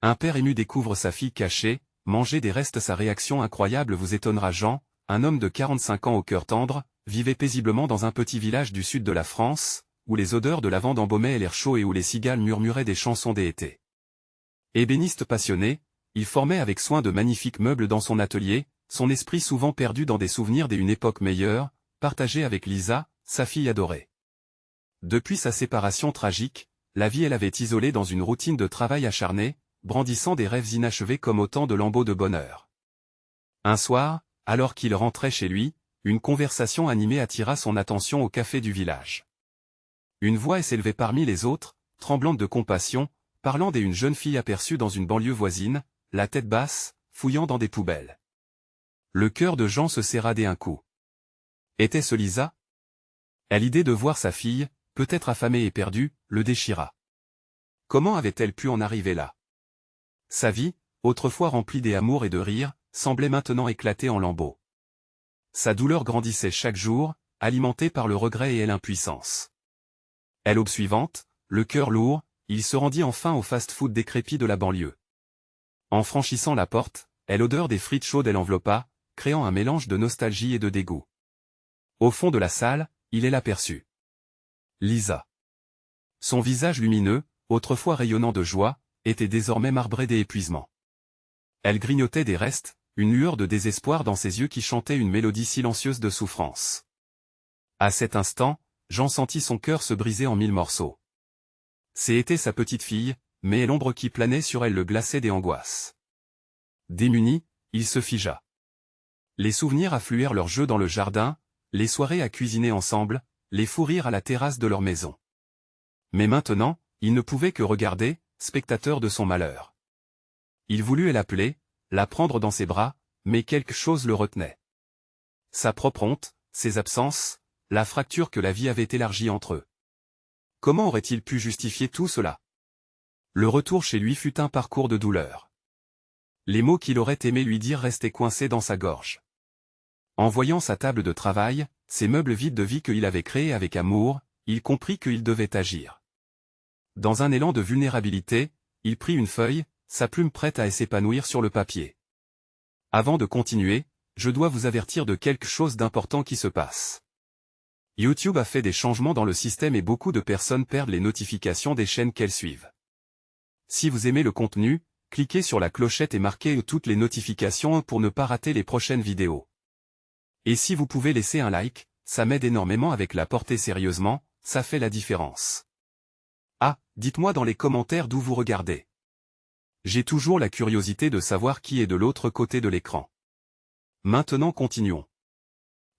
Un père ému découvre sa fille cachée, manger des restes. Sa réaction incroyable vous étonnera. Jean, un homme de 45 ans au cœur tendre, vivait paisiblement dans un petit village du sud de la France, où les odeurs de lavande embaumaient l'air chaud et où les cigales murmuraient des chansons d'été. Ébéniste passionné, il formait avec soin de magnifiques meubles dans son atelier, son esprit souvent perdu dans des souvenirs d'une époque meilleure, partagée avec Lisa, sa fille adorée. Depuis sa séparation tragique, la vie l'avait isolé dans une routine de travail acharné, brandissant des rêves inachevés comme autant de lambeaux de bonheur. Un soir, alors qu'il rentrait chez lui, une conversation animée attira son attention au café du village. Une voix s'élevait parmi les autres, tremblante de compassion, parlant d'une jeune fille aperçue dans une banlieue voisine, la tête basse, fouillant dans des poubelles. Le cœur de Jean se serra d'un coup. Était-ce Lisa? L'idée de voir sa fille, peut-être affamée et perdue, le déchira. Comment avait-elle pu en arriver là? Sa vie, autrefois remplie d'amour et de rire, semblait maintenant éclater en lambeaux. Sa douleur grandissait chaque jour, alimentée par le regret et l'impuissance. L'aube suivante, le cœur lourd, il se rendit enfin au fast-food décrépit de la banlieue. En franchissant la porte, l'odeur des frites chaudes l'enveloppa, créant un mélange de nostalgie et de dégoût. Au fond de la salle, il l'aperçut. Lisa. Son visage lumineux, autrefois rayonnant de joie, était désormais marbré d'épuisement. Elle grignotait des restes, une lueur de désespoir dans ses yeux qui chantait une mélodie silencieuse de souffrance. À cet instant, Jean sentit son cœur se briser en 1000 morceaux. C'était sa petite fille, mais l'ombre qui planait sur elle le glaçait des angoisses. Démuni, il se figea. Les souvenirs affluèrent leur jeu dans le jardin, les soirées à cuisiner ensemble, les fous rires à la terrasse de leur maison. Mais maintenant, il ne pouvait que regarder, spectateur de son malheur. Il voulut l'appeler, la prendre dans ses bras, mais quelque chose le retenait. Sa propre honte, ses absences, la fracture que la vie avait élargie entre eux. Comment aurait-il pu justifier tout cela? Le retour chez lui fut un parcours de douleur. Les mots qu'il aurait aimé lui dire restaient coincés dans sa gorge. En voyant sa table de travail, ses meubles vides de vie qu'il avait créés avec amour, il comprit qu'il devait agir. Dans un élan de vulnérabilité, il prit une feuille, sa plume prête à s'épanouir sur le papier. Avant de continuer, je dois vous avertir de quelque chose d'important qui se passe. YouTube a fait des changements dans le système et beaucoup de personnes perdent les notifications des chaînes qu'elles suivent. Si vous aimez le contenu, cliquez sur la clochette et marquez toutes les notifications pour ne pas rater les prochaines vidéos. Et si vous pouvez laisser un like, ça m'aide énormément avec la portée sérieusement, ça fait la différence. Ah, dites-moi dans les commentaires d'où vous regardez. J'ai toujours la curiosité de savoir qui est de l'autre côté de l'écran. Maintenant continuons.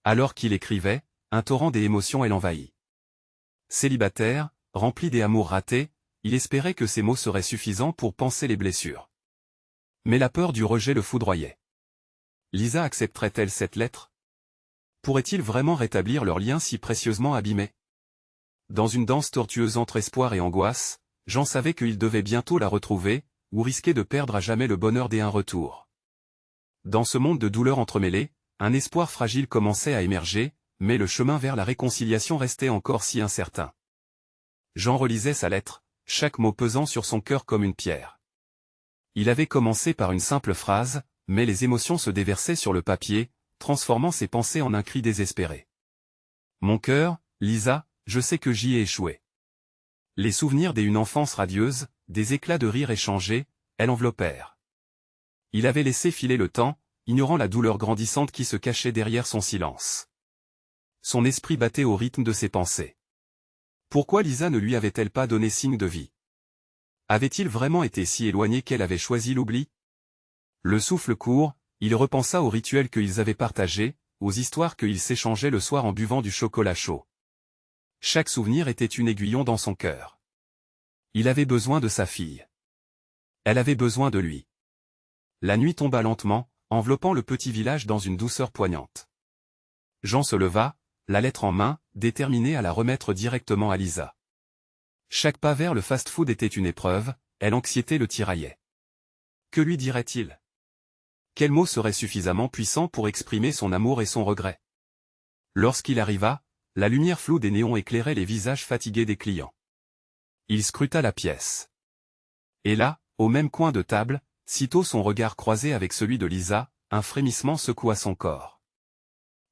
Alors qu'il écrivait, un torrent d'émotions l'envahit. Célibataire, rempli d'amours ratés, il espérait que ces mots seraient suffisants pour panser les blessures. Mais la peur du rejet le foudroyait. Lisa accepterait-elle cette lettre? Pourrait-il vraiment rétablir leur lien si précieusement abîmé? Dans une danse tortueuse entre espoir et angoisse, Jean savait qu'il devait bientôt la retrouver, ou risquer de perdre à jamais le bonheur d'un retour. Dans ce monde de douleurs entremêlées, un espoir fragile commençait à émerger, mais le chemin vers la réconciliation restait encore si incertain. Jean relisait sa lettre, chaque mot pesant sur son cœur comme une pierre. Il avait commencé par une simple phrase, mais les émotions se déversaient sur le papier, transformant ses pensées en un cri désespéré. Mon cœur, Lisa, je sais que j'y ai échoué. Les souvenirs d'une enfance radieuse, des éclats de rire échangés, l'enveloppèrent. Il avait laissé filer le temps, ignorant la douleur grandissante qui se cachait derrière son silence. Son esprit battait au rythme de ses pensées. Pourquoi Lisa ne lui avait-elle pas donné signe de vie? Avait-il vraiment été si éloigné qu'elle avait choisi l'oubli? Le souffle court, il repensa aux rituels qu'ils avaient partagés, aux histoires qu'ils s'échangeaient le soir en buvant du chocolat chaud. Chaque souvenir était une aiguillon dans son cœur. Il avait besoin de sa fille. Elle avait besoin de lui. La nuit tomba lentement, enveloppant le petit village dans une douceur poignante. Jean se leva, la lettre en main, déterminé à la remettre directement à Lisa. Chaque pas vers le fast-food était une épreuve, l'anxiété le tiraillait. Que lui dirait-il? Quel mot serait suffisamment puissant pour exprimer son amour et son regret? Lorsqu'il arriva, la lumière floue des néons éclairait les visages fatigués des clients. Il scruta la pièce. Et là, au même coin de table, sitôt son regard croisé avec celui de Lisa, un frémissement secoua son corps.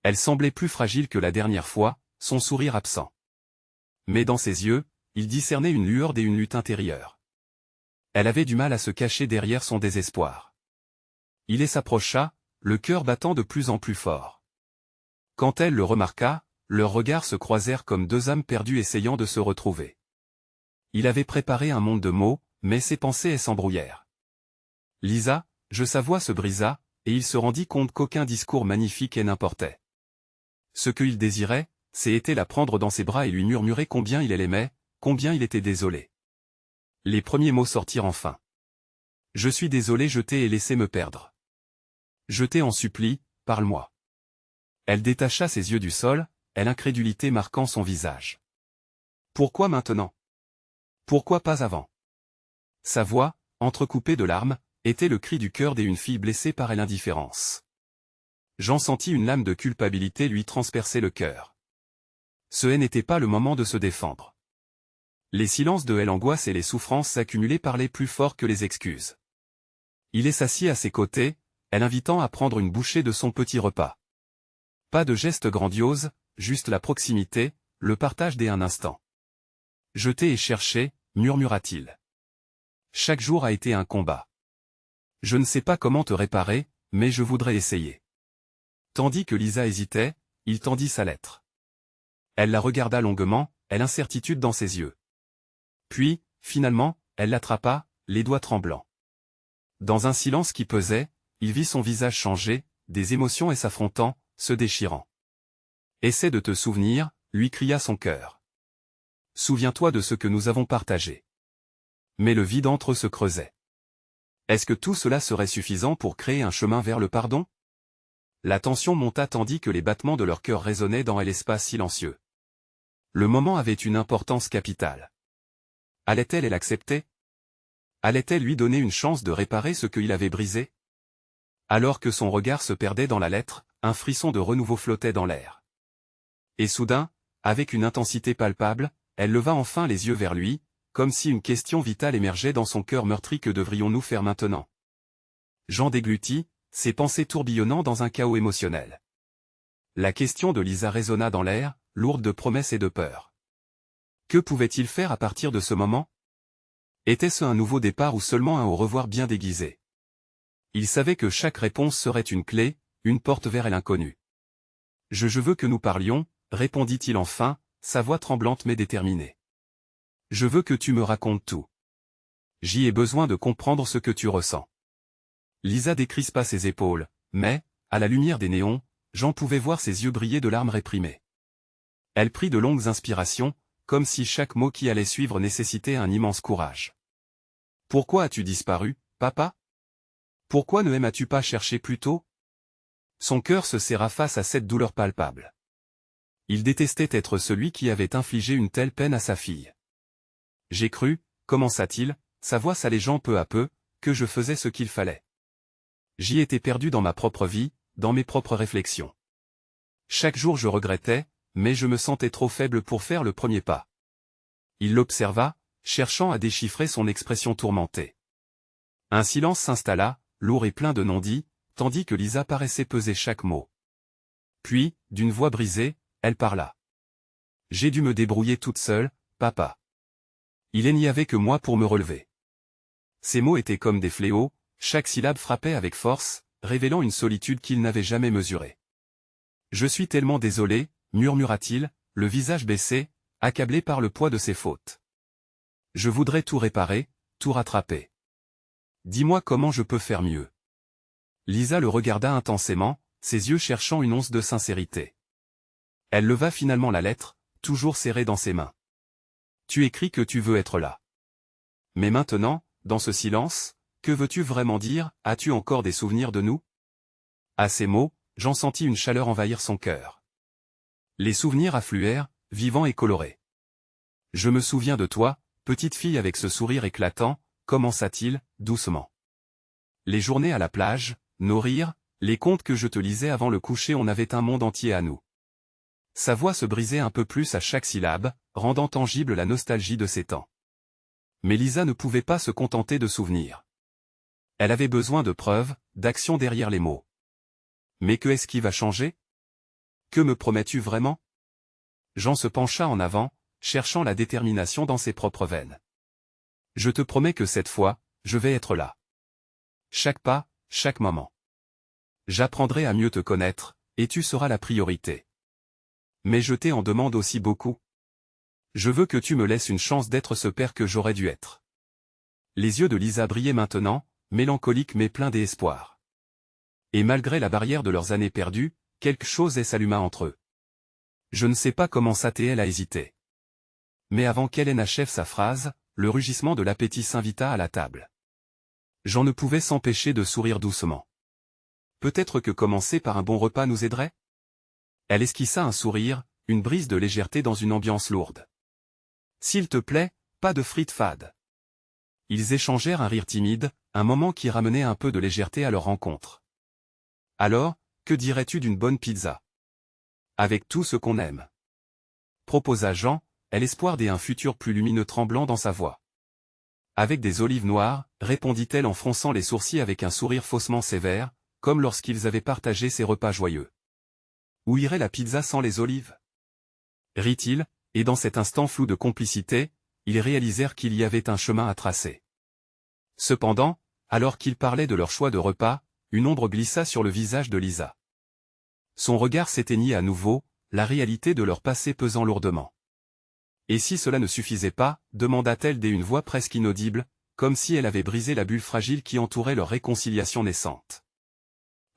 Elle semblait plus fragile que la dernière fois, son sourire absent. Mais dans ses yeux, il discernait une lueur et une lutte intérieure. Elle avait du mal à se cacher derrière son désespoir. Il s'approcha, le cœur battant de plus en plus fort. Quand elle le remarqua, leurs regards se croisèrent comme deux âmes perdues essayant de se retrouver. Il avait préparé un monde de mots, mais ses pensées s'embrouillèrent. Lisa, sa voix se brisa, et il se rendit compte qu'aucun discours magnifique n'importait. Ce qu'il désirait, c'était la prendre dans ses bras et lui murmurer combien il l'aimait, combien il était désolé. Les premiers mots sortirent enfin. « Je suis désolé, je t'ai laissé me perdre. Je t'ai en supplie, parle-moi. » Elle détacha ses yeux du sol, l'incrédulité marquant son visage. « Pourquoi maintenant? Pourquoi pas avant ?» Sa voix, entrecoupée de larmes, était le cri du cœur d'une fille blessée par l'indifférence. Jean sentit une lame de culpabilité lui transpercer le cœur. Ce n'était pas le moment de se défendre. Les silences de l'angoisse et les souffrances s'accumulaient parlaient plus fort que les excuses. Il s'assit à ses côtés, l'invitant à prendre une bouchée de son petit repas. Pas de geste grandiose, juste la proximité, le partage d'un instant. « Je t'ai cherché, murmura-t-il. Chaque jour a été un combat. Je ne sais pas comment te réparer, mais je voudrais essayer. » Tandis que Lisa hésitait, il tendit sa lettre. Elle la regarda longuement, l'incertitude dans ses yeux. Puis, finalement, elle l'attrapa, les doigts tremblants. Dans un silence qui pesait, il vit son visage changer, des émotions s'affrontant, se déchirant. « Essaie de te souvenir, lui cria son cœur. Souviens-toi de ce que nous avons partagé. » Mais le vide entre eux se creusait. Est-ce que tout cela serait suffisant pour créer un chemin vers le pardon? La tension monta tandis que les battements de leur cœur résonnaient dans l'espace silencieux. Le moment avait une importance capitale. Allait-elle l'accepter? Allait-elle lui donner une chance de réparer ce qu'il avait brisé? Alors que son regard se perdait dans la lettre, un frisson de renouveau flottait dans l'air. Et soudain, avec une intensité palpable, elle leva enfin les yeux vers lui, comme si une question vitale émergeait dans son cœur meurtri. Que devrions-nous faire maintenant? Jean déglutit, ses pensées tourbillonnant dans un chaos émotionnel. La question de Lisa résonna dans l'air, lourde de promesses et de peur. Que pouvait-il faire à partir de ce moment? Était-ce un nouveau départ ou seulement un au revoir bien déguisé? Il savait que chaque réponse serait une clé, une porte vers l'inconnu. « Je veux que nous parlions, » répondit-il enfin, sa voix tremblante mais déterminée. « Je veux que tu me racontes tout. J'y ai besoin de comprendre ce que tu ressens. » Lisa décrispa ses épaules, mais, à la lumière des néons, Jean pouvait voir ses yeux briller de larmes réprimées. Elle prit de longues inspirations, comme si chaque mot qui allait suivre nécessitait un immense courage. « Pourquoi as-tu disparu, papa? Pourquoi ne m'as-tu pas cherché plus tôt? » Son cœur se serra face à cette douleur palpable. Il détestait être celui qui avait infligé une telle peine à sa fille. « J'ai cru, » commença-t-il, sa voix s'allégeant peu à peu, « que je faisais ce qu'il fallait. J'y étais perdu dans ma propre vie, dans mes propres réflexions. Chaque jour je regrettais, mais je me sentais trop faible pour faire le premier pas. » Il l'observa, cherchant à déchiffrer son expression tourmentée. Un silence s'installa, lourd et plein de non-dits, tandis que Lisa paraissait peser chaque mot. Puis, d'une voix brisée, elle parla. « J'ai dû me débrouiller toute seule, papa. Il n'y avait que moi pour me relever. » Ces mots étaient comme des fléaux, chaque syllabe frappait avec force, révélant une solitude qu'il n'avait jamais mesurée. « Je suis tellement désolé, » murmura-t-il, le visage baissé, accablé par le poids de ses fautes. « Je voudrais tout réparer, tout rattraper. Dis-moi comment je peux faire mieux. » Lisa le regarda intensément, ses yeux cherchant une once de sincérité. Elle leva finalement la lettre, toujours serrée dans ses mains. « Tu écris que tu veux être là. Mais maintenant, dans ce silence, que veux-tu vraiment dire? As-tu encore des souvenirs de nous? » À ces mots, Jean sentit une chaleur envahir son cœur. Les souvenirs affluèrent, vivants et colorés. « Je me souviens de toi, petite fille avec ce sourire éclatant, » commença-t-il, doucement. « Les journées à la plage, nos rires, les contes que je te lisais avant le coucher, on avait un monde entier à nous. » Sa voix se brisait un peu plus à chaque syllabe, rendant tangible la nostalgie de ces temps. Mais Lisa ne pouvait pas se contenter de souvenirs. Elle avait besoin de preuves, d'action derrière les mots. Mais que est-ce qui va changer? Que me promets-tu vraiment? Jean se pencha en avant, cherchant la détermination dans ses propres veines. Je te promets que cette fois, je vais être là. Chaque pas, chaque moment. J'apprendrai à mieux te connaître, et tu seras la priorité. Mais je t'en demande aussi beaucoup. Je veux que tu me laisses une chance d'être ce père que j'aurais dû être. Les yeux de Lisa brillaient maintenant, mélancoliques mais pleins d'espoir. Et malgré la barrière de leurs années perdues, quelque chose s'alluma entre eux. Je ne sais pas comment elle a hésité. Mais avant qu'Hélène n'achève sa phrase, le rugissement de l'appétit s'invita à la table. Jean ne pouvait s'empêcher de sourire doucement. Peut-être que commencer par un bon repas nous aiderait? Elle esquissa un sourire, une brise de légèreté dans une ambiance lourde. S'il te plaît, pas de frites fades. Ils échangèrent un rire timide, un moment qui ramenait un peu de légèreté à leur rencontre. Alors, que dirais-tu d'une bonne pizza? Avec tout ce qu'on aime. Proposa Jean, l'espoir d'un futur plus lumineux tremblant dans sa voix. Avec des olives noires, répondit-elle en fronçant les sourcils avec un sourire faussement sévère, comme lorsqu'ils avaient partagé ces repas joyeux. Où irait la pizza sans les olives? Rit-il, et dans cet instant flou de complicité, ils réalisèrent qu'il y avait un chemin à tracer. Cependant, alors qu'ils parlaient de leur choix de repas, une ombre glissa sur le visage de Lisa. Son regard s'éteignit à nouveau, la réalité de leur passé pesant lourdement. Et si cela ne suffisait pas, demanda-t-elle d'une voix presque inaudible, comme si elle avait brisé la bulle fragile qui entourait leur réconciliation naissante.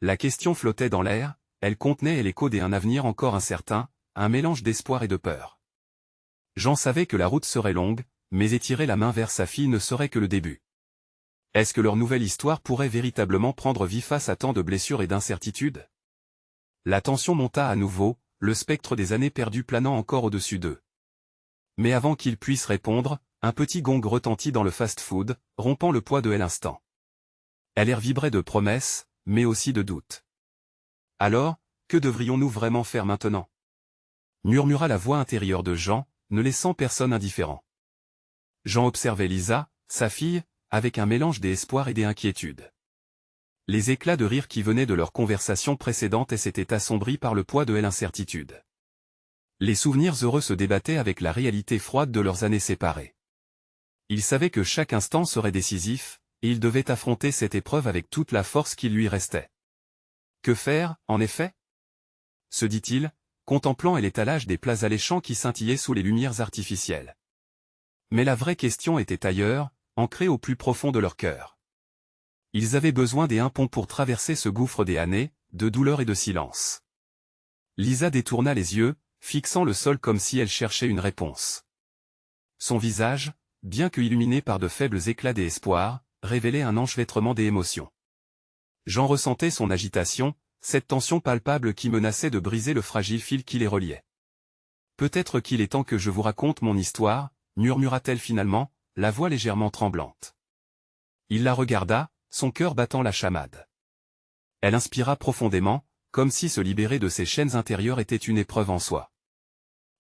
La question flottait dans l'air, elle contenait l'écho d'un avenir encore incertain, un mélange d'espoir et de peur. Jean savait que la route serait longue, mais étirer la main vers sa fille ne serait que le début. Est-ce que leur nouvelle histoire pourrait véritablement prendre vie face à tant de blessures et d'incertitudes? La tension monta à nouveau, le spectre des années perdues planant encore au-dessus d'eux. Mais avant qu'ils puissent répondre, un petit gong retentit dans le fast-food, rompant le poids de l'instant. L'air vibrait de promesses, mais aussi de doutes. Alors, que devrions-nous vraiment faire maintenant? Murmura la voix intérieure de Jean, ne laissant personne indifférent. Jean observait Lisa, sa fille, avec un mélange d'espoir et d'inquiétude. Les éclats de rire qui venaient de leur conversation précédente s'étaient assombris par le poids de l'incertitude. Les souvenirs heureux se débattaient avec la réalité froide de leurs années séparées. Ils savaient que chaque instant serait décisif, et ils devaient affronter cette épreuve avec toute la force qui lui restait. Que faire, en effet? Se dit-il, contemplant l'étalage des plats alléchants qui scintillaient sous les lumières artificielles. Mais la vraie question était ailleurs, ancrée au plus profond de leur cœur. Ils avaient besoin d'un pont pour traverser ce gouffre des années, de douleur et de silence. Lisa détourna les yeux, fixant le sol comme si elle cherchait une réponse. Son visage, bien que illuminé par de faibles éclats d'espoir, révélait un enchevêtrement d'émotions. Jean ressentait son agitation, cette tension palpable qui menaçait de briser le fragile fil qui les reliait. Peut-être qu'il est temps que je vous raconte mon histoire, murmura-t-elle finalement, la voix légèrement tremblante. Il la regarda, son cœur battant la chamade. Elle inspira profondément, comme si se libérer de ses chaînes intérieures était une épreuve en soi.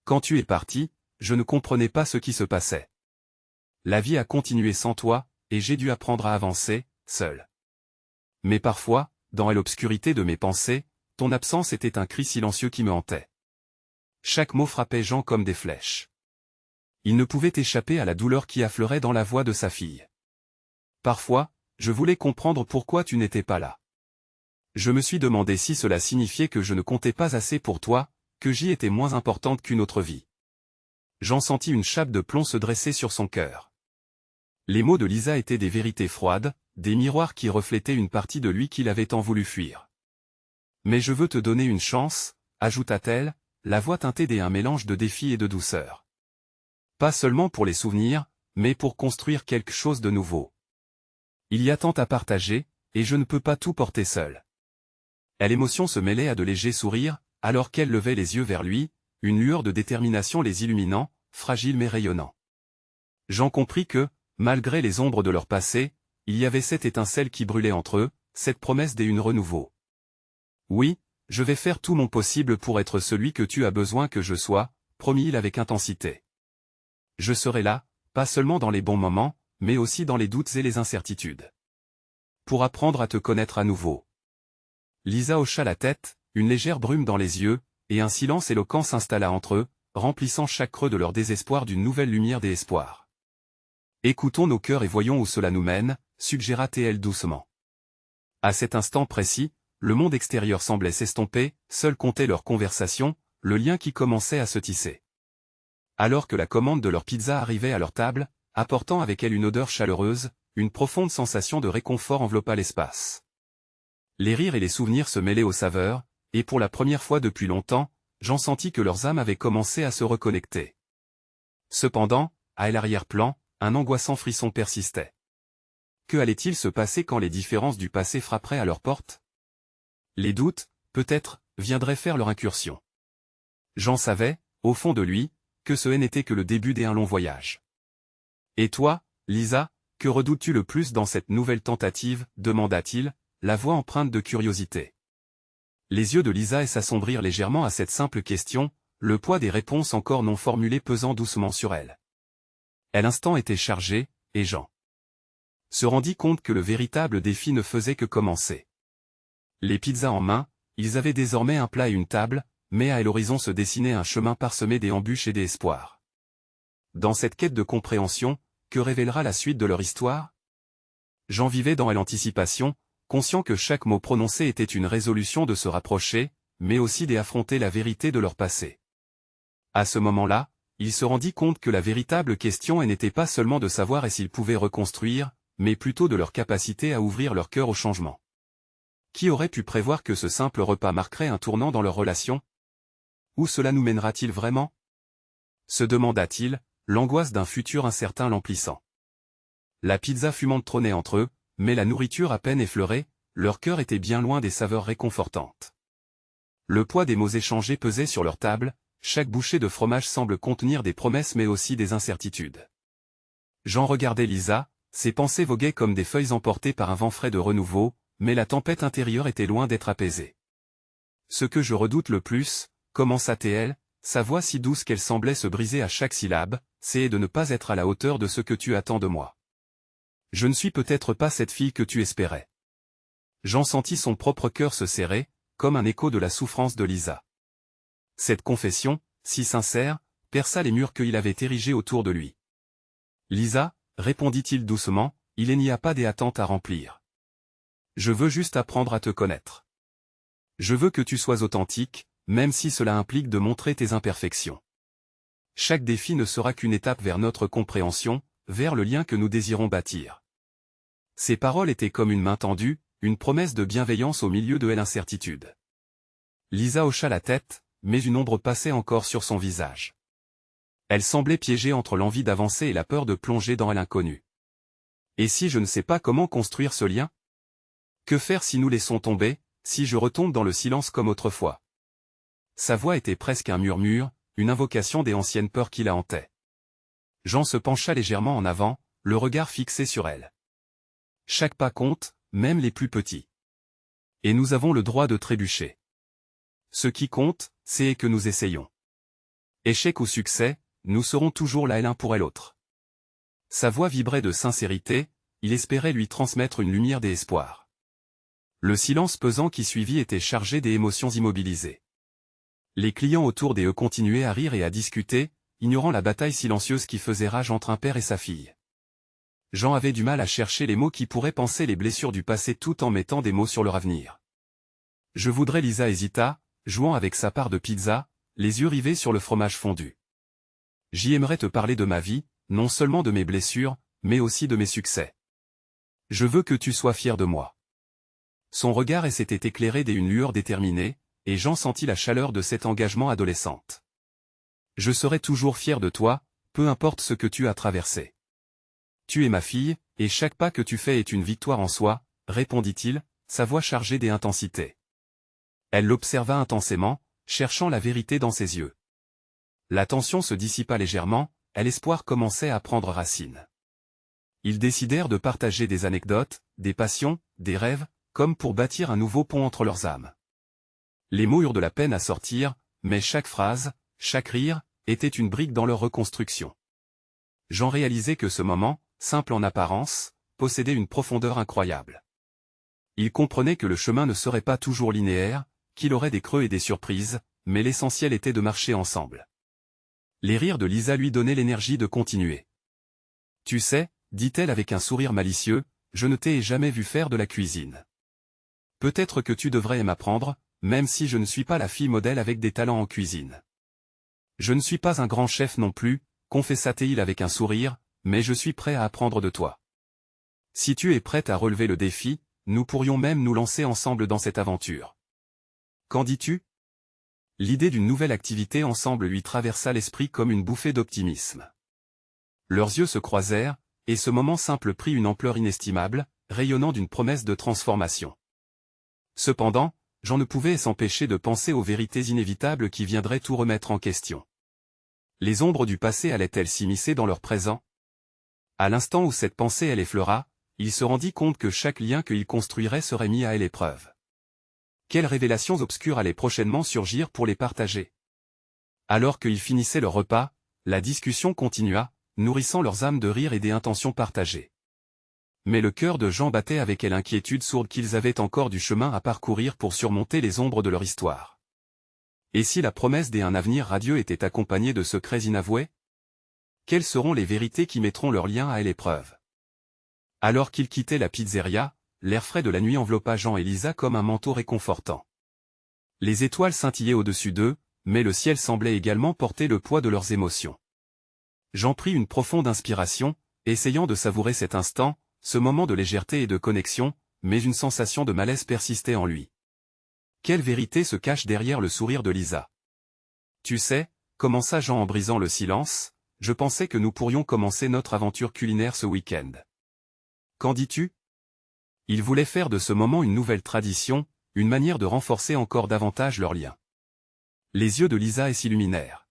Quand tu es parti, je ne comprenais pas ce qui se passait. La vie a continué sans toi, et j'ai dû apprendre à avancer, seul. Mais parfois, dans l'obscurité de mes pensées, ton absence était un cri silencieux qui me hantait. Chaque mot frappait Jean comme des flèches. Il ne pouvait échapper à la douleur qui affleurait dans la voix de sa fille. Parfois, je voulais comprendre pourquoi tu n'étais pas là. Je me suis demandé si cela signifiait que je ne comptais pas assez pour toi, que j'y étais moins importante qu'une autre vie. Jean sentit une chape de plomb se dresser sur son cœur. Les mots de Lisa étaient des vérités froides, des miroirs qui reflétaient une partie de lui qu'il avait tant voulu fuir. Mais je veux te donner une chance, ajouta-t-elle, la voix teintée d'un mélange de défi et de douceur. Pas seulement pour les souvenirs, mais pour construire quelque chose de nouveau. Il y a tant à partager, et je ne peux pas tout porter seul. L'émotion se mêlait à de légers sourires, alors qu'elle levait les yeux vers lui, une lueur de détermination les illuminant, fragile mais rayonnant. Jean comprit que, malgré les ombres de leur passé, il y avait cette étincelle qui brûlait entre eux, cette promesse d'un renouveau. Oui, je vais faire tout mon possible pour être celui que tu as besoin que je sois, promit-il avec intensité. Je serai là, pas seulement dans les bons moments, mais aussi dans les doutes et les incertitudes. pour apprendre à te connaître à nouveau. Lisa hocha la tête, une légère brume dans les yeux, et un silence éloquent s'installa entre eux, remplissant chaque creux de leur désespoir d'une nouvelle lumière d'espoir. Écoutons nos cœurs et voyons où cela nous mène, suggéra-t-elle doucement. À cet instant précis, le monde extérieur semblait s'estomper, seul comptait leur conversation, le lien qui commençait à se tisser. Alors que la commande de leur pizza arrivait à leur table, apportant avec elle une odeur chaleureuse, une profonde sensation de réconfort enveloppa l'espace. Les rires et les souvenirs se mêlaient aux saveurs, et pour la première fois depuis longtemps, Jean sentit que leurs âmes avaient commencé à se reconnecter. Cependant, à l'arrière-plan, un angoissant frisson persistait. Que allait-il se passer quand les différences du passé frapperaient à leur porte? Les doutes, peut-être, viendraient faire leur incursion. Jean savait, au fond de lui, que ce n'était que le début d'un long voyage. Et toi, Lisa, que redoutes-tu le plus dans cette nouvelle tentative, demanda-t-il, la voix empreinte de curiosité. Les yeux de Lisa s'assombrirent légèrement à cette simple question, le poids des réponses encore non formulées pesant doucement sur elle. L'instant était chargé, et Jean se rendit compte que le véritable défi ne faisait que commencer. Les pizzas en main, ils avaient désormais un plat et une table, mais à l'horizon se dessinait un chemin parsemé d'embûches et d'espoirs. Dans cette quête de compréhension, que révélera la suite de leur histoire? Jean vivait dans l'anticipation, conscient que chaque mot prononcé était une résolution de se rapprocher, mais aussi d'affronter la vérité de leur passé. À ce moment-là, il se rendit compte que la véritable question n'était pas seulement de savoir s'ils pouvaient reconstruire, mais plutôt de leur capacité à ouvrir leur cœur au changement. Qui aurait pu prévoir que ce simple repas marquerait un tournant dans leur relation? Où cela nous mènera-t-il vraiment? Se demanda-t-il, l'angoisse d'un futur incertain l'emplissant. La pizza fumante trônait entre eux, mais la nourriture à peine effleurée, leur cœur était bien loin des saveurs réconfortantes. Le poids des mots échangés pesait sur leur table, chaque bouchée de fromage semble contenir des promesses mais aussi des incertitudes. Jean regardait Lisa, ses pensées voguaient comme des feuilles emportées par un vent frais de renouveau, mais la tempête intérieure était loin d'être apaisée. Ce que je redoute le plus, commença-t-elle, sa voix si douce qu'elle semblait se briser à chaque syllabe, c'est de ne pas être à la hauteur de ce que tu attends de moi. Je ne suis peut-être pas cette fille que tu espérais. Jean sentit son propre cœur se serrer, comme un écho de la souffrance de Lisa. Cette confession, si sincère, perça les murs qu'il avait érigés autour de lui. Lisa, répondit-il doucement, il n'y a pas d'attentes à remplir. Je veux juste apprendre à te connaître. Je veux que tu sois authentique, même si cela implique de montrer tes imperfections. Chaque défi ne sera qu'une étape vers notre compréhension, vers le lien que nous désirons bâtir. Ces paroles étaient comme une main tendue, une promesse de bienveillance au milieu de l'incertitude. Lisa hocha la tête, mais une ombre passait encore sur son visage. Elle semblait piégée entre l'envie d'avancer et la peur de plonger dans l'inconnu. Et si je ne sais pas comment construire ce lien? Que faire si nous laissons tomber, si je retombe dans le silence comme autrefois? Sa voix était presque un murmure, une invocation des anciennes peurs qui la hantaient. Jean se pencha légèrement en avant, le regard fixé sur elle. Chaque pas compte, même les plus petits. Et nous avons le droit de trébucher. Ce qui compte, c'est que nous essayons. Échec ou succès, nous serons toujours là l'un pour l'autre. Sa voix vibrait de sincérité, il espérait lui transmettre une lumière d'espoir. Le silence pesant qui suivit était chargé d'émotions immobilisées. Les clients autour d'eux continuaient à rire et à discuter, ignorant la bataille silencieuse qui faisait rage entre un père et sa fille. Jean avait du mal à chercher les mots qui pourraient panser les blessures du passé tout en mettant des mots sur leur avenir. Je voudrais Lisa hésita, jouant avec sa part de pizza, les yeux rivés sur le fromage fondu. J'y aimerais te parler de ma vie, non seulement de mes blessures, mais aussi de mes succès. Je veux que tu sois fier de moi. Son regard s'était éclairé d'une lueur déterminée, et Jean sentit la chaleur de cet engagement adolescente. Je serai toujours fier de toi, peu importe ce que tu as traversé. Tu es ma fille, et chaque pas que tu fais est une victoire en soi, répondit-il, sa voix chargée d'intensité. Elle l'observa intensément, cherchant la vérité dans ses yeux. La tension se dissipa légèrement, et l'espoir commençait à prendre racine. Ils décidèrent de partager des anecdotes, des passions, des rêves, comme pour bâtir un nouveau pont entre leurs âmes. Les mots eurent de la peine à sortir, mais chaque phrase, chaque rire, était une brique dans leur reconstruction. Jean réalisait que ce moment, simple en apparence, possédait une profondeur incroyable. Il comprenait que le chemin ne serait pas toujours linéaire, qu'il aurait des creux et des surprises, mais l'essentiel était de marcher ensemble. Les rires de Lisa lui donnaient l'énergie de continuer. « Tu sais, dit-elle avec un sourire malicieux, je ne t'ai jamais vu faire de la cuisine. Peut-être que tu devrais m'apprendre, même si je ne suis pas la fille modèle avec des talents en cuisine. Je ne suis pas un grand chef non plus, confessa-t-il avec un sourire, mais je suis prêt à apprendre de toi. Si tu es prête à relever le défi, nous pourrions même nous lancer ensemble dans cette aventure. Qu'en dis-tu ? L'idée d'une nouvelle activité ensemble lui traversa l'esprit comme une bouffée d'optimisme. Leurs yeux se croisèrent, et ce moment simple prit une ampleur inestimable, rayonnant d'une promesse de transformation. Cependant, Jean ne pouvait s'empêcher de penser aux vérités inévitables qui viendraient tout remettre en question. Les ombres du passé allaient-elles s'immiscer dans leur présent ? À l'instant où cette pensée elle effleura, il se rendit compte que chaque lien qu'il construirait serait mis à l'épreuve. Quelles révélations obscures allaient prochainement surgir pour les partager ? Alors qu'ils finissaient leur repas, la discussion continua, nourrissant leurs âmes de rire et des intentions partagées. Mais le cœur de Jean battait avec elle inquiétude sourde qu'ils avaient encore du chemin à parcourir pour surmonter les ombres de leur histoire. Et si la promesse d'un avenir radieux était accompagnée de secrets inavoués ? Quelles seront les vérités qui mettront leur lien à l'épreuve ? Alors qu'ils quittaient la pizzeria, l'air frais de la nuit enveloppa Jean et Lisa comme un manteau réconfortant. Les étoiles scintillaient au-dessus d'eux, mais le ciel semblait également porter le poids de leurs émotions. Jean prit une profonde inspiration, essayant de savourer cet instant, ce moment de légèreté et de connexion, mais une sensation de malaise persistait en lui. Quelle vérité se cache derrière le sourire de Lisa ? Tu sais, commença Jean en brisant le silence, je pensais que nous pourrions commencer notre aventure culinaire ce week-end. Qu'en dis-tu ? Il voulait faire de ce moment une nouvelle tradition, une manière de renforcer encore davantage leur lien. Les yeux de Lisa s'illuminèrent.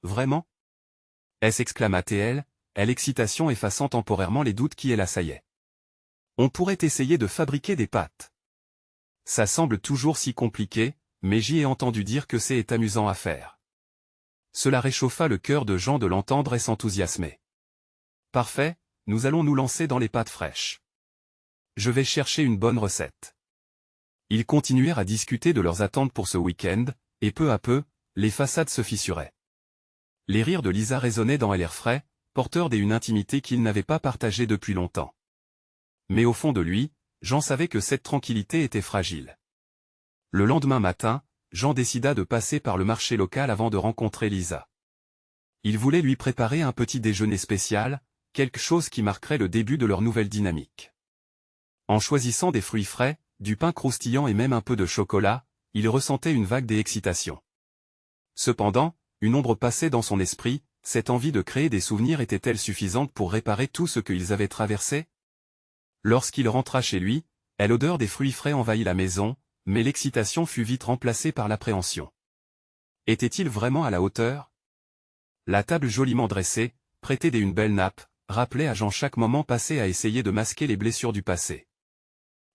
Vraiment ? S'exclama-t-elle, l'excitation effaçant temporairement les doutes qui l'assaillaient. On pourrait essayer de fabriquer des pâtes. Ça semble toujours si compliqué, mais j'y ai entendu dire que c'est amusant à faire. Cela réchauffa le cœur de Jean de l'entendre et s'enthousiasmer. Parfait, nous allons nous lancer dans les pâtes fraîches. Je vais chercher une bonne recette. Ils continuèrent à discuter de leurs attentes pour ce week-end, et peu à peu, les façades se fissuraient. Les rires de Lisa résonnaient dans l'air frais, porteurs d'une intimité qu'il n'avait pas partagée depuis longtemps. Mais au fond de lui, Jean savait que cette tranquillité était fragile. Le lendemain matin, Jean décida de passer par le marché local avant de rencontrer Lisa. Il voulait lui préparer un petit déjeuner spécial, quelque chose qui marquerait le début de leur nouvelle dynamique. En choisissant des fruits frais, du pain croustillant et même un peu de chocolat, il ressentait une vague d'excitation. Cependant, une ombre passait dans son esprit, cette envie de créer des souvenirs était-elle suffisante pour réparer tout ce qu'ils avaient traversé ? Lorsqu'il rentra chez lui, l'odeur des fruits frais envahit la maison, mais l'excitation fut vite remplacée par l'appréhension. Était-il vraiment à la hauteur ? La table joliment dressée, prêtée d'une belle nappe, rappelait à Jean chaque moment passé à essayer de masquer les blessures du passé.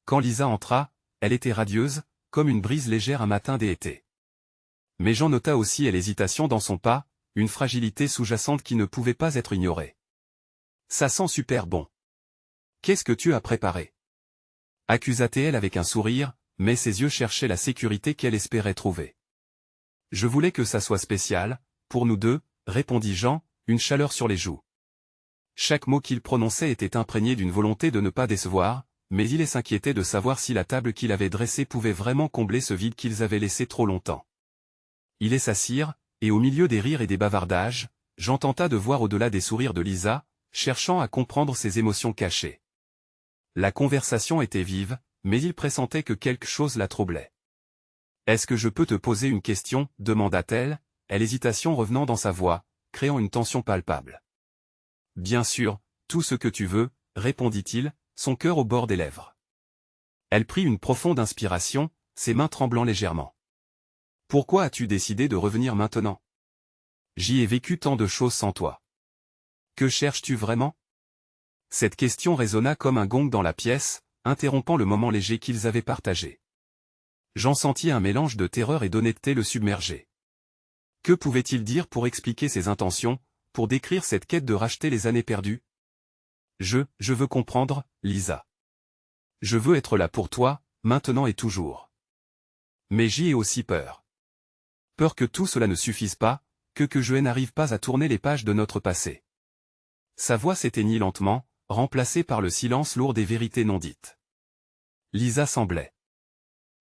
Quand Lisa entra, elle était radieuse, comme une brise légère un matin d'été. Mais Jean nota aussi l'hésitation dans son pas, une fragilité sous-jacente qui ne pouvait pas être ignorée. « Ça sent super bon. Qu'est-ce que tu as préparé ?» accusa-t-elle avec un sourire, mais ses yeux cherchaient la sécurité qu'elle espérait trouver. « Je voulais que ça soit spécial, pour nous deux, » répondit Jean, une chaleur sur les joues. Chaque mot qu'il prononçait était imprégné d'une volonté de ne pas décevoir, mais il s'inquiétait de savoir si la table qu'il avait dressée pouvait vraiment combler ce vide qu'ils avaient laissé trop longtemps. Ils s'assirent, et au milieu des rires et des bavardages, Jean tenta de voir au-delà des sourires de Lisa, cherchant à comprendre ses émotions cachées. La conversation était vive, mais il pressentait que quelque chose la troublait. « Est-ce que je peux te poser une question ?» demanda-t-elle, l'hésitation revenant dans sa voix, créant une tension palpable. « Bien sûr, tout ce que tu veux, » répondit-il, son cœur au bord des lèvres. Elle prit une profonde inspiration, ses mains tremblant légèrement. « Pourquoi as-tu décidé de revenir maintenant ? J'y ai vécu tant de choses sans toi. Que cherches-tu vraiment ? » Cette question résonna comme un gong dans la pièce, interrompant le moment léger qu'ils avaient partagé. Jean sentit un mélange de terreur et d'honnêteté le submerger. Que pouvait-il dire pour expliquer ses intentions, pour décrire cette quête de racheter les années perdues ? Je veux comprendre, Lisa. Je veux être là pour toi, maintenant et toujours. Mais j'y ai aussi peur. Peur que tout cela ne suffise pas, que je n'arrive pas à tourner les pages de notre passé. Sa voix s'éteignit lentement, remplacée par le silence lourd des vérités non dites. Lisa semblait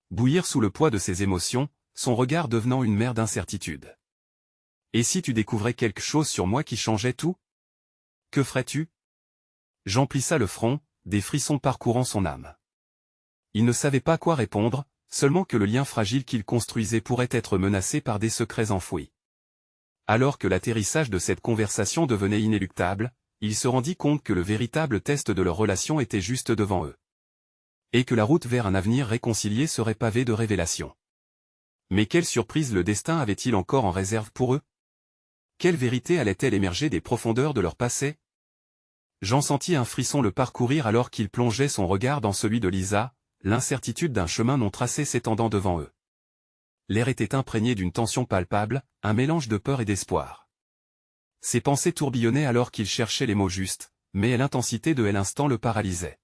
bouillir sous le poids de ses émotions, son regard devenant une mer d'incertitude. Et si tu découvrais quelque chose sur moi qui changeait tout? Que ferais-tu? Jean plissa le front, des frissons parcourant son âme. Il ne savait pas quoi répondre, seulement que le lien fragile qu'il construisait pourrait être menacé par des secrets enfouis. Alors que l'atterrissage de cette conversation devenait inéluctable, il se rendit compte que le véritable test de leur relation était juste devant eux. Et que la route vers un avenir réconcilié serait pavée de révélations. Mais quelle surprise le destin avait-il encore en réserve pour eux? Quelle vérité allait-elle émerger des profondeurs de leur passé? Jean sentit un frisson le parcourir alors qu'il plongeait son regard dans celui de Lisa, l'incertitude d'un chemin non tracé s'étendant devant eux. L'air était imprégné d'une tension palpable, un mélange de peur et d'espoir. Ses pensées tourbillonnaient alors qu'il cherchait les mots justes, mais l'intensité de l'instant le paralysait.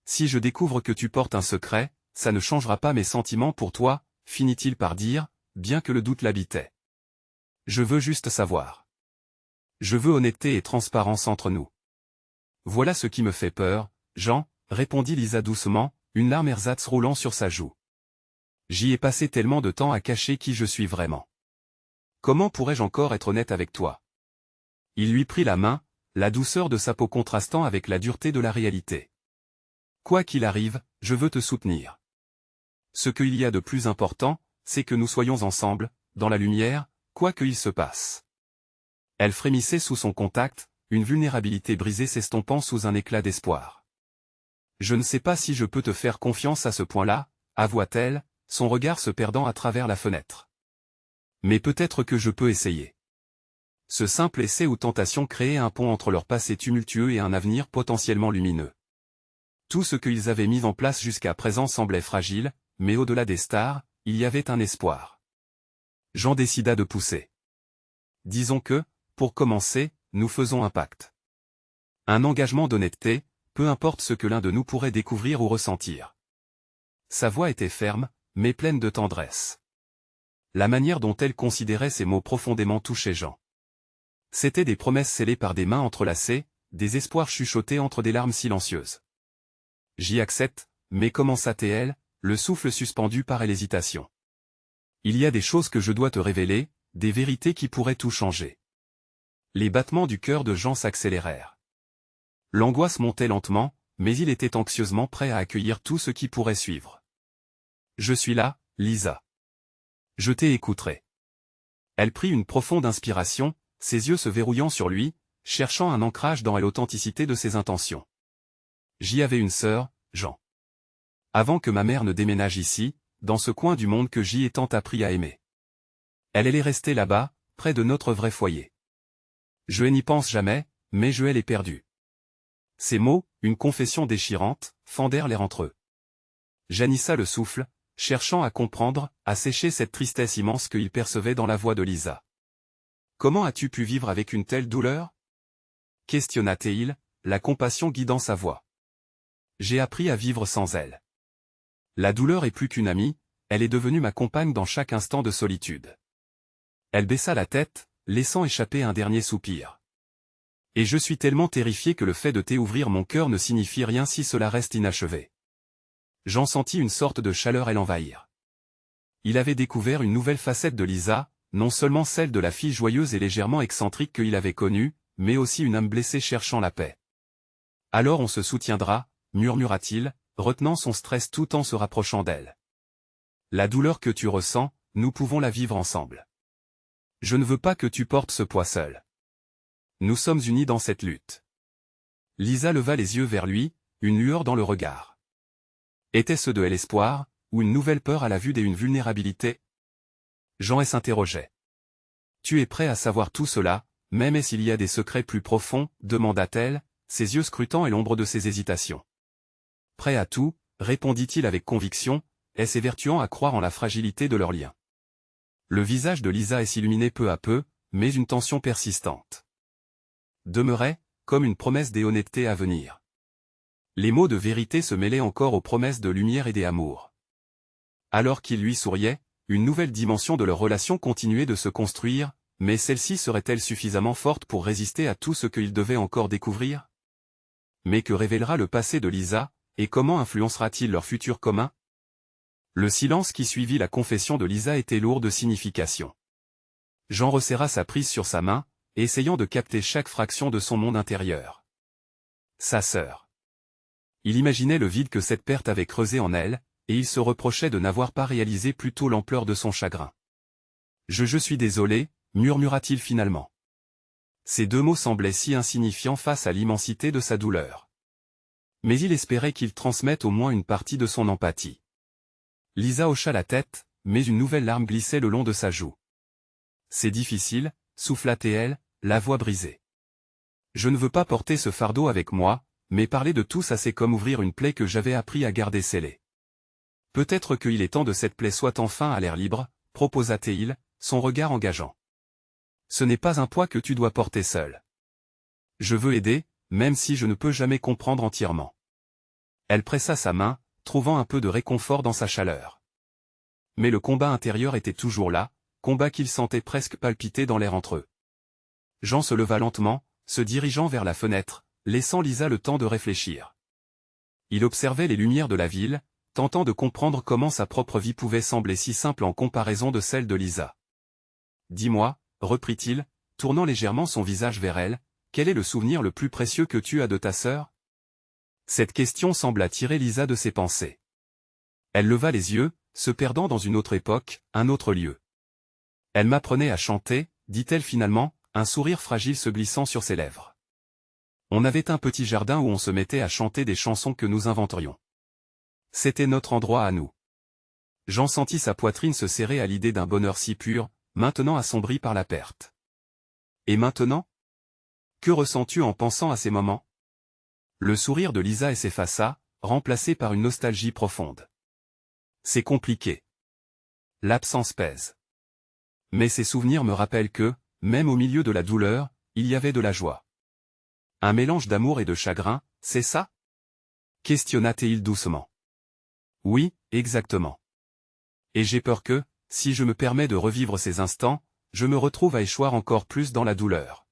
Si je découvre que tu portes un secret, ça ne changera pas mes sentiments pour toi, finit-il par dire, bien que le doute l'habitait. Je veux juste savoir. Je veux honnêteté et transparence entre nous. Voilà ce qui me fait peur, Jean, répondit Lisa doucement, une larme ersatz roulant sur sa joue. J'y ai passé tellement de temps à cacher qui je suis vraiment. Comment pourrais-je encore être honnête avec toi? Il lui prit la main, la douceur de sa peau contrastant avec la dureté de la réalité. Quoi qu'il arrive, je veux te soutenir. Ce qu'il y a de plus important, c'est que nous soyons ensemble, dans la lumière, quoi qu'il se passe. Elle frémissait sous son contact, une vulnérabilité brisée s'estompant sous un éclat d'espoir. Je ne sais pas si je peux te faire confiance à ce point-là, avoua-t-elle, son regard se perdant à travers la fenêtre. Mais peut-être que je peux essayer. Ce simple essai ou tentation créait un pont entre leur passé tumultueux et un avenir potentiellement lumineux. Tout ce qu'ils avaient mis en place jusqu'à présent semblait fragile, mais au-delà des stars, il y avait un espoir. Jean décida de pousser. Disons que, pour commencer, nous faisons un pacte. Un engagement d'honnêteté, peu importe ce que l'un de nous pourrait découvrir ou ressentir. Sa voix était ferme, mais pleine de tendresse. La manière dont elle considérait ces mots profondément touchait Jean. C'étaient des promesses scellées par des mains entrelacées, des espoirs chuchotés entre des larmes silencieuses. J'y accepte, mais commença-t-elle, le souffle suspendu par l'hésitation. Il y a des choses que je dois te révéler, des vérités qui pourraient tout changer. Les battements du cœur de Jean s'accélérèrent. L'angoisse montait lentement, mais il était anxieusement prêt à accueillir tout ce qui pourrait suivre. Je suis là, Lisa. Je t'écouterai. Elle prit une profonde inspiration, ses yeux se verrouillant sur lui, cherchant un ancrage dans l'authenticité de ses intentions. J'y avais une sœur, Jean. Avant que ma mère ne déménage ici, dans ce coin du monde que j'y ai tant appris à aimer. Elle est restée là-bas, près de notre vrai foyer. Je n'y pense jamais, mais je l'ai perdue. Ces mots, une confession déchirante, fendèrent l'air entre eux. J'anissa le souffle, cherchant à comprendre, à sécher cette tristesse immense qu'il percevait dans la voix de Lisa. Comment as-tu pu vivre avec une telle douleur? Questionna-t-il, la compassion guidant sa voix. J'ai appris à vivre sans elle. La douleur est plus qu'une amie, elle est devenue ma compagne dans chaque instant de solitude. Elle baissa la tête, laissant échapper un dernier soupir. Et je suis tellement terrifié que le fait de t'ouvrir mon cœur ne signifie rien si cela reste inachevé. J'en sentis une sorte de chaleur l'envahir. Il avait découvert une nouvelle facette de Lisa, non seulement celle de la fille joyeuse et légèrement excentrique qu'il avait connue, mais aussi une âme blessée cherchant la paix. Alors on se soutiendra, murmura-t-il, retenant son stress tout en se rapprochant d'elle. La douleur que tu ressens, nous pouvons la vivre ensemble. Je ne veux pas que tu portes ce poids seul. Nous sommes unis dans cette lutte. Lisa leva les yeux vers lui, une lueur dans le regard. Était-ce de l'espoir, ou une nouvelle peur à la vue d'une vulnérabilité? Jean s'interrogeait. Tu es prêt à savoir tout cela, même s'il y a des secrets plus profonds, demanda-t-elle, ses yeux scrutant et l'ombre de ses hésitations. Prêt à tout, répondit-il avec conviction, et s'évertuant à croire en la fragilité de leur lien. Le visage de Lisa s'illuminait peu à peu, mais une tension persistante demeurait, comme une promesse d'honnêteté à venir. Les mots de vérité se mêlaient encore aux promesses de lumière et d'amour. Alors qu'il lui souriait, une nouvelle dimension de leur relation continuait de se construire, mais celle-ci serait-elle suffisamment forte pour résister à tout ce qu'il devait encore découvrir? Mais que révélera le passé de Lisa, et comment influencera-t-il leur futur commun? Le silence qui suivit la confession de Lisa était lourd de signification. Jean resserra sa prise sur sa main, essayant de capter chaque fraction de son monde intérieur. Sa sœur. Il imaginait le vide que cette perte avait creusé en elle, et il se reprochait de n'avoir pas réalisé plus tôt l'ampleur de son chagrin. Je suis désolé, murmura-t-il finalement. Ces deux mots semblaient si insignifiants face à l'immensité de sa douleur. Mais il espérait qu'il transmette au moins une partie de son empathie. Lisa hocha la tête, mais une nouvelle larme glissait le long de sa joue. C'est difficile, souffla-t-elle, la voix brisée. Je ne veux pas porter ce fardeau avec moi, mais parler de tout ça c'est comme ouvrir une plaie que j'avais appris à garder scellée. Peut-être qu'il est temps de cette plaie soit enfin à l'air libre, proposa-t-il, son regard engageant. Ce n'est pas un poids que tu dois porter seul. Je veux aider, même si je ne peux jamais comprendre entièrement. Elle pressa sa main, trouvant un peu de réconfort dans sa chaleur. Mais le combat intérieur était toujours là, combat qu'il sentait presque palpiter dans l'air entre eux. Jean se leva lentement, se dirigeant vers la fenêtre, laissant Lisa le temps de réfléchir. Il observait les lumières de la ville, tentant de comprendre comment sa propre vie pouvait sembler si simple en comparaison de celle de Lisa. « Dis-moi, » reprit-il, tournant légèrement son visage vers elle, « quel est le souvenir le plus précieux que tu as de ta sœur ?» Cette question sembla tirer Lisa de ses pensées. Elle leva les yeux, se perdant dans une autre époque, un autre lieu. « Elle m'apprenait à chanter, » dit-elle finalement, un sourire fragile se glissant sur ses lèvres. On avait un petit jardin où on se mettait à chanter des chansons que nous inventerions. C'était notre endroit à nous. Jean sentit sa poitrine se serrer à l'idée d'un bonheur si pur, maintenant assombri par la perte. Et maintenant? Que ressens-tu en pensant à ces moments? Le sourire de Lisa s'effaça, remplacé par une nostalgie profonde. C'est compliqué. L'absence pèse. Mais ces souvenirs me rappellent que, même au milieu de la douleur, il y avait de la joie. Un mélange d'amour et de chagrin, c'est ça? Questionna-t-il doucement. Oui, exactement. Et j'ai peur que, si je me permets de revivre ces instants, je me retrouve à échoir encore plus dans la douleur.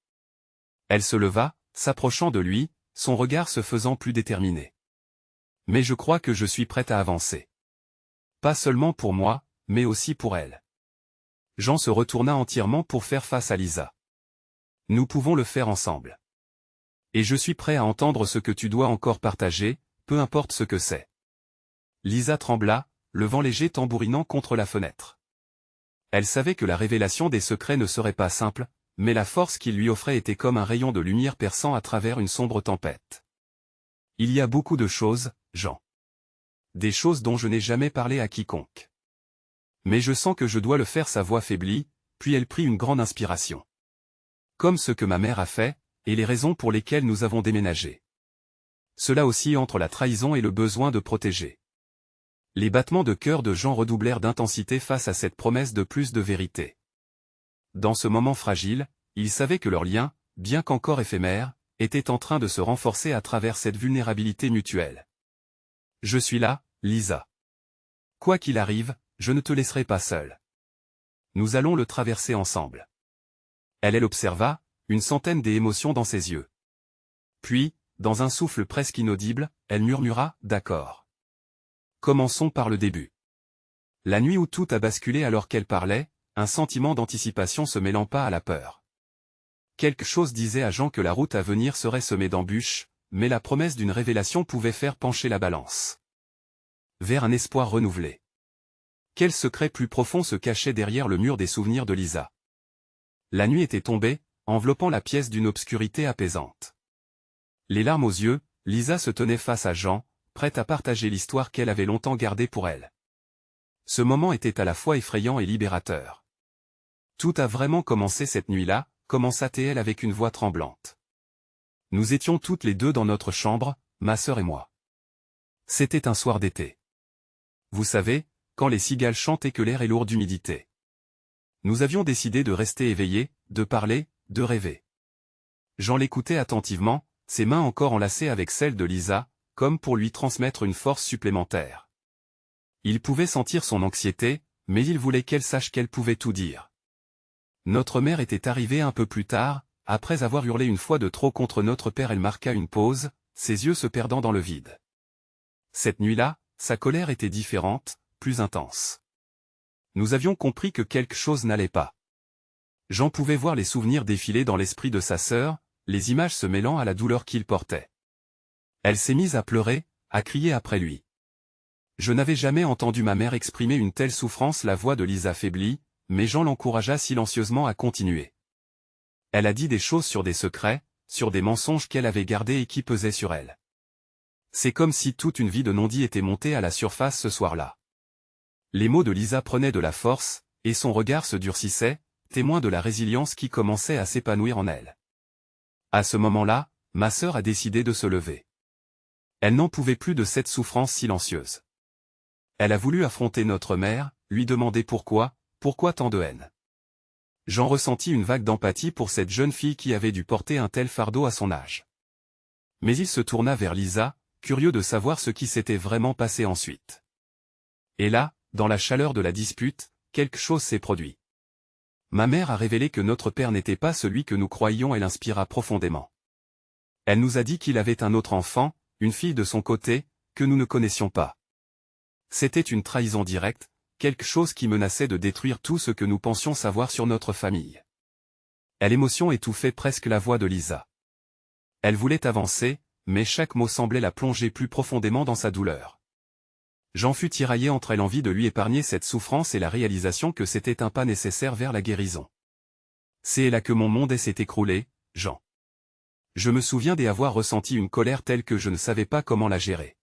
Elle se leva, s'approchant de lui, son regard se faisant plus déterminé. Mais je crois que je suis prête à avancer. Pas seulement pour moi, mais aussi pour elle. Jean se retourna entièrement pour faire face à Lisa. Nous pouvons le faire ensemble. Et je suis prêt à entendre ce que tu dois encore partager, peu importe ce que c'est. Lisa trembla, le vent léger tambourinant contre la fenêtre. Elle savait que la révélation des secrets ne serait pas simple, mais la force qu'il lui offrait était comme un rayon de lumière perçant à travers une sombre tempête. Il y a beaucoup de choses, Jean. Des choses dont je n'ai jamais parlé à quiconque. Mais je sens que je dois le faire. Sa voix faiblit, puis elle prit une grande inspiration. Comme ce que ma mère a fait, et les raisons pour lesquelles nous avons déménagé. Cela aussi entre la trahison et le besoin de protéger. Les battements de cœur de Jean redoublèrent d'intensité face à cette promesse de plus de vérité. Dans ce moment fragile, il savait que leur lien, bien qu'encore éphémère, était en train de se renforcer à travers cette vulnérabilité mutuelle. « Je suis là, Lisa. Quoi qu'il arrive, je ne te laisserai pas seule. Nous allons le traverser ensemble. » Elle observa, une centaine d'émotions dans ses yeux. Puis, dans un souffle presque inaudible, elle murmura « D'accord. Commençons par le début. » La nuit où tout a basculé alors qu'elle parlait, un sentiment d'anticipation se mêlant pas à la peur. Quelque chose disait à Jean que la route à venir serait semée d'embûches, mais la promesse d'une révélation pouvait faire pencher la balance. Vers un espoir renouvelé. Quel secret plus profond se cachait derrière le mur des souvenirs de Lisa? La nuit était tombée, enveloppant la pièce d'une obscurité apaisante. Les larmes aux yeux, Lisa se tenait face à Jean, prête à partager l'histoire qu'elle avait longtemps gardée pour elle. Ce moment était à la fois effrayant et libérateur. Tout a vraiment commencé cette nuit-là, commença-t-elle avec une voix tremblante. Nous étions toutes les deux dans notre chambre, ma sœur et moi. C'était un soir d'été. Vous savez, quand les cigales chantent et que l'air est lourd d'humidité. Nous avions décidé de rester éveillés, de parler, de rêver. Jean l'écoutait attentivement, ses mains encore enlacées avec celles de Lisa, comme pour lui transmettre une force supplémentaire. Il pouvait sentir son anxiété, mais il voulait qu'elle sache qu'elle pouvait tout dire. Notre mère était arrivée un peu plus tard, après avoir hurlé une fois de trop contre notre père. Elle marqua une pause, ses yeux se perdant dans le vide. Cette nuit-là, sa colère était différente, plus intense. Nous avions compris que quelque chose n'allait pas. Jean pouvait voir les souvenirs défiler dans l'esprit de sa sœur, les images se mêlant à la douleur qu'il portait. Elle s'est mise à pleurer, à crier après lui. Je n'avais jamais entendu ma mère exprimer une telle souffrance. La voix de Lisa faiblit, mais Jean l'encouragea silencieusement à continuer. Elle a dit des choses sur des secrets, sur des mensonges qu'elle avait gardés et qui pesaient sur elle. C'est comme si toute une vie de non-dit était montée à la surface ce soir-là. Les mots de Lisa prenaient de la force, et son regard se durcissait, témoin de la résilience qui commençait à s'épanouir en elle. À ce moment-là, ma sœur a décidé de se lever. Elle n'en pouvait plus de cette souffrance silencieuse. Elle a voulu affronter notre mère, lui demander pourquoi tant de haine. J'en ressentis une vague d'empathie pour cette jeune fille qui avait dû porter un tel fardeau à son âge. Mais il se tourna vers Lisa, curieux de savoir ce qui s'était vraiment passé ensuite. Et là, dans la chaleur de la dispute, quelque chose s'est produit. Ma mère a révélé que notre père n'était pas celui que nous croyions. Elle inspira profondément. Elle nous a dit qu'il avait un autre enfant, une fille de son côté, que nous ne connaissions pas. C'était une trahison directe, quelque chose qui menaçait de détruire tout ce que nous pensions savoir sur notre famille. L'émotion étouffait presque la voix de Lisa. Elle voulait avancer, mais chaque mot semblait la plonger plus profondément dans sa douleur. J'en fus tiraillé entre l'envie de lui épargner cette souffrance et la réalisation que c'était un pas nécessaire vers la guérison. C'est là que mon monde s'est écroulé, Jean. Je me souviens d'avoir ressenti une colère telle que je ne savais pas comment la gérer.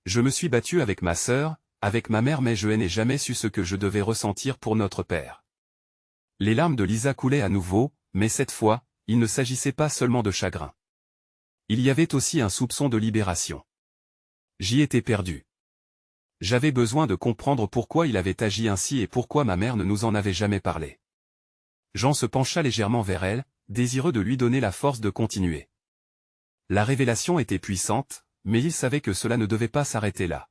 Je me suis battu avec ma sœur, avec ma mère, mais je n'ai jamais su ce que je devais ressentir pour notre père. Les larmes de Lisa coulaient à nouveau, mais cette fois, il ne s'agissait pas seulement de chagrin. Il y avait aussi un soupçon de libération. J'y étais perdu. J'avais besoin de comprendre pourquoi il avait agi ainsi et pourquoi ma mère ne nous en avait jamais parlé. Jean se pencha légèrement vers elle, désireux de lui donner la force de continuer. La révélation était puissante, mais il savait que cela ne devait pas s'arrêter là.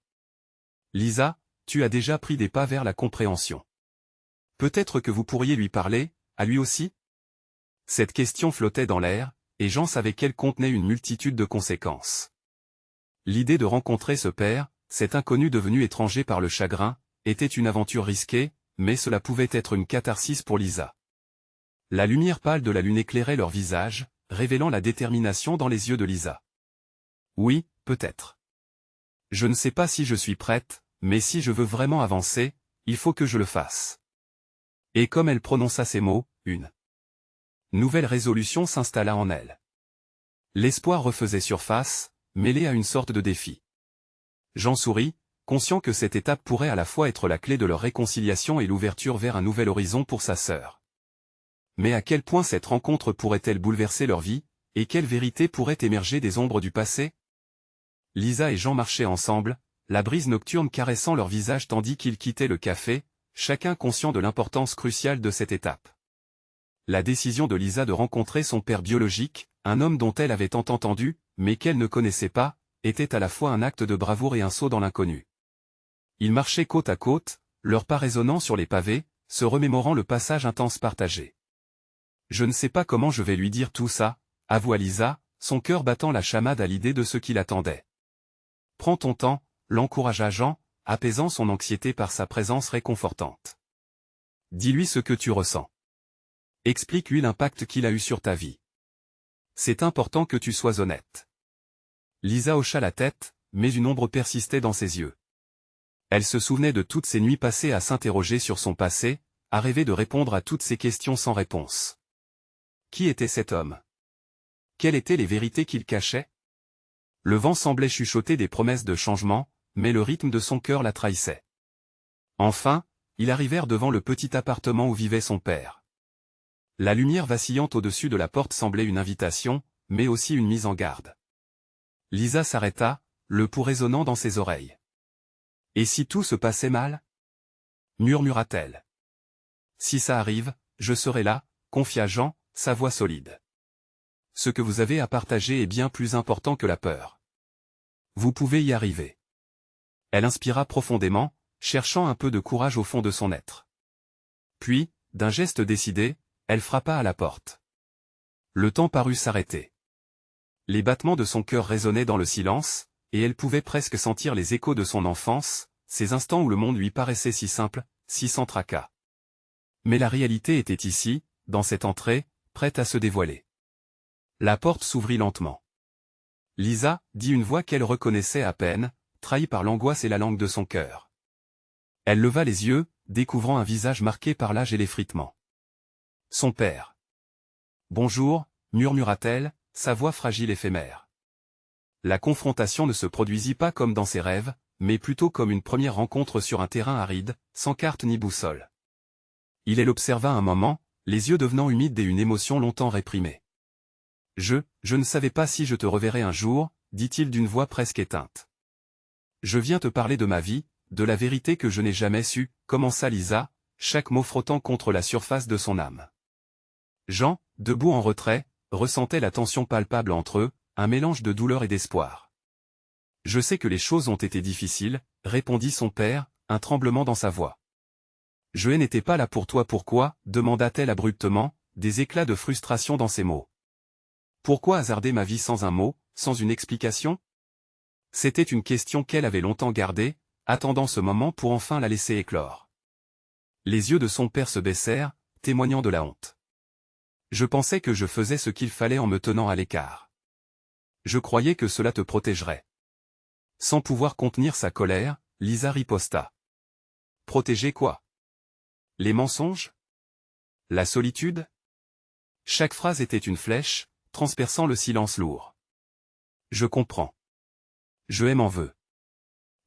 Lisa, tu as déjà pris des pas vers la compréhension. Peut-être que vous pourriez lui parler, à lui aussi? Cette question flottait dans l'air, et Jean savait qu'elle contenait une multitude de conséquences. L'idée de rencontrer ce père, cet inconnu devenu étranger par le chagrin, était une aventure risquée, mais cela pouvait être une catharsis pour Lisa. La lumière pâle de la lune éclairait leur visage, révélant la détermination dans les yeux de Lisa. Oui, peut-être. Je ne sais pas si je suis prête, mais si je veux vraiment avancer, il faut que je le fasse. Et comme elle prononça ces mots, une nouvelle résolution s'installa en elle. L'espoir refaisait surface, mêlé à une sorte de défi. Jean sourit, conscient que cette étape pourrait à la fois être la clé de leur réconciliation et l'ouverture vers un nouvel horizon pour sa sœur. Mais à quel point cette rencontre pourrait-elle bouleverser leur vie, et quelle vérité pourrait émerger des ombres du passé? Lisa et Jean marchaient ensemble, la brise nocturne caressant leur visage tandis qu'ils quittaient le café, chacun conscient de l'importance cruciale de cette étape. La décision de Lisa de rencontrer son père biologique, un homme dont elle avait tant entendu, mais qu'elle ne connaissait pas, était à la fois un acte de bravoure et un saut dans l'inconnu. Ils marchaient côte à côte, leurs pas résonnant sur les pavés, se remémorant le passage intense partagé. Je ne sais pas comment je vais lui dire tout ça, avoua Lisa, son cœur battant la chamade à l'idée de ce qui l'attendait. Prends ton temps, l'encouragea Jean, apaisant son anxiété par sa présence réconfortante. Dis-lui ce que tu ressens. Explique-lui l'impact qu'il a eu sur ta vie. C'est important que tu sois honnête. Lisa hocha la tête, mais une ombre persistait dans ses yeux. Elle se souvenait de toutes ces nuits passées à s'interroger sur son passé, à rêver de répondre à toutes ces questions sans réponse. Qui était cet homme? Quelles étaient les vérités qu'il cachait? Le vent semblait chuchoter des promesses de changement, mais le rythme de son cœur la trahissait. Enfin, ils arrivèrent devant le petit appartement où vivait son père. La lumière vacillante au-dessus de la porte semblait une invitation, mais aussi une mise en garde. Lisa s'arrêta, le pouls résonnant dans ses oreilles. « Et si tout se passait mal » murmura-t-elle. « Si ça arrive, je serai là, » confia Jean, sa voix solide. « Ce que vous avez à partager est bien plus important que la peur. » Vous pouvez y arriver. Elle inspira profondément, cherchant un peu de courage au fond de son être. Puis, d'un geste décidé, elle frappa à la porte. Le temps parut s'arrêter. Les battements de son cœur résonnaient dans le silence, et elle pouvait presque sentir les échos de son enfance, ces instants où le monde lui paraissait si simple, si sans tracas. Mais la réalité était ici, dans cette entrée, prête à se dévoiler. La porte s'ouvrit lentement. Lisa, dit une voix qu'elle reconnaissait à peine, trahie par l'angoisse et la langue de son cœur. Elle leva les yeux, découvrant un visage marqué par l'âge et l'effritement. Son père. Bonjour, murmura-t-elle, sa voix fragile éphémère. La confrontation ne se produisit pas comme dans ses rêves, mais plutôt comme une première rencontre sur un terrain aride, sans carte ni boussole. Il l'observa un moment, les yeux devenant humides et une émotion longtemps réprimée. Je ne savais pas si je te reverrais un jour, dit-il d'une voix presque éteinte. Je viens te parler de ma vie, de la vérité que je n'ai jamais su, commença Lisa, chaque mot frottant contre la surface de son âme. Jean, debout en retrait, ressentait la tension palpable entre eux, un mélange de douleur et d'espoir. Je sais que les choses ont été difficiles, répondit son père, un tremblement dans sa voix. Je n'étais pas là pour toi, pourquoi, demanda-t-elle abruptement, des éclats de frustration dans ses mots. Pourquoi hasarder ma vie sans un mot, sans une explication? C'était une question qu'elle avait longtemps gardée, attendant ce moment pour enfin la laisser éclore. Les yeux de son père se baissèrent, témoignant de la honte. Je pensais que je faisais ce qu'il fallait en me tenant à l'écart. Je croyais que cela te protégerait. Sans pouvoir contenir sa colère, Lisa riposta. Protéger quoi? Les mensonges? La solitude? Chaque phrase était une flèche, transperçant le silence lourd. Je comprends. Je m'en veux.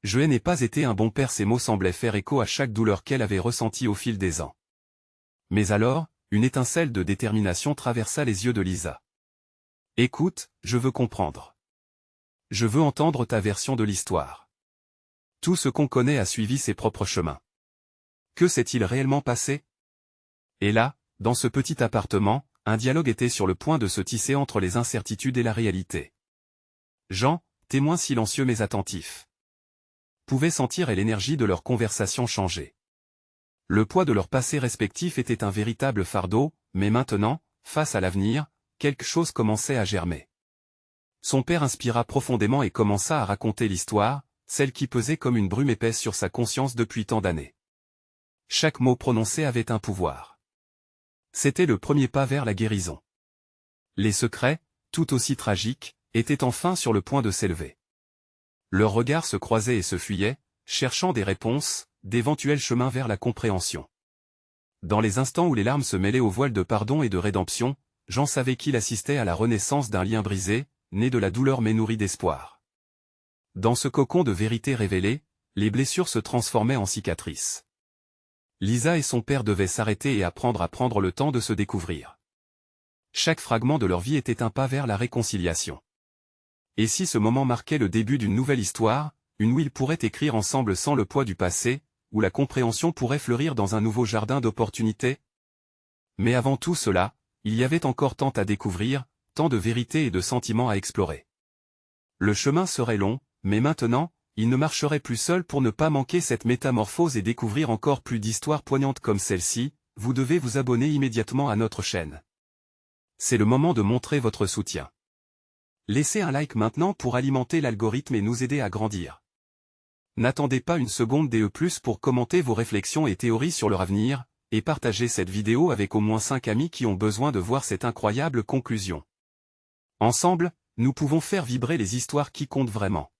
Je n'ai pas été un bon père, ces mots semblaient faire écho à chaque douleur qu'elle avait ressentie au fil des ans. Mais alors, une étincelle de détermination traversa les yeux de Lisa. Écoute, je veux comprendre. Je veux entendre ta version de l'histoire. Tout ce qu'on connaît a suivi ses propres chemins. Que s'est-il réellement passé? Et là, dans ce petit appartement, un dialogue était sur le point de se tisser entre les incertitudes et la réalité. Jean, témoin silencieux mais attentif, pouvait sentir l'énergie de leur conversation changer. Le poids de leur passé respectif était un véritable fardeau, mais maintenant, face à l'avenir, quelque chose commençait à germer. Son père inspira profondément et commença à raconter l'histoire, celle qui pesait comme une brume épaisse sur sa conscience depuis tant d'années. Chaque mot prononcé avait un pouvoir. C'était le premier pas vers la guérison. Les secrets, tout aussi tragiques, étaient enfin sur le point de s'élever. Leurs regards se croisaient et se fuyaient, cherchant des réponses, d'éventuels chemins vers la compréhension. Dans les instants où les larmes se mêlaient au voile de pardon et de rédemption, Jean savait qu'il assistait à la renaissance d'un lien brisé, né de la douleur mais nourri d'espoir. Dans ce cocon de vérité révélée, les blessures se transformaient en cicatrices. Lisa et son père devaient s'arrêter et apprendre à prendre le temps de se découvrir. Chaque fragment de leur vie était un pas vers la réconciliation. Et si ce moment marquait le début d'une nouvelle histoire, une où ils pourraient écrire ensemble sans le poids du passé, où la compréhension pourrait fleurir dans un nouveau jardin d'opportunités? Mais avant tout cela, il y avait encore tant à découvrir, tant de vérités et de sentiments à explorer. Le chemin serait long, mais maintenant, il ne marcherait plus seul pour ne pas manquer cette métamorphose et découvrir encore plus d'histoires poignantes comme celle-ci. Vous devez vous abonner immédiatement à notre chaîne. C'est le moment de montrer votre soutien. Laissez un like maintenant pour alimenter l'algorithme et nous aider à grandir. N'attendez pas une seconde DE+, pour commenter vos réflexions et théories sur leur avenir, et partagez cette vidéo avec au moins 5 amis qui ont besoin de voir cette incroyable conclusion. Ensemble, nous pouvons faire vibrer les histoires qui comptent vraiment.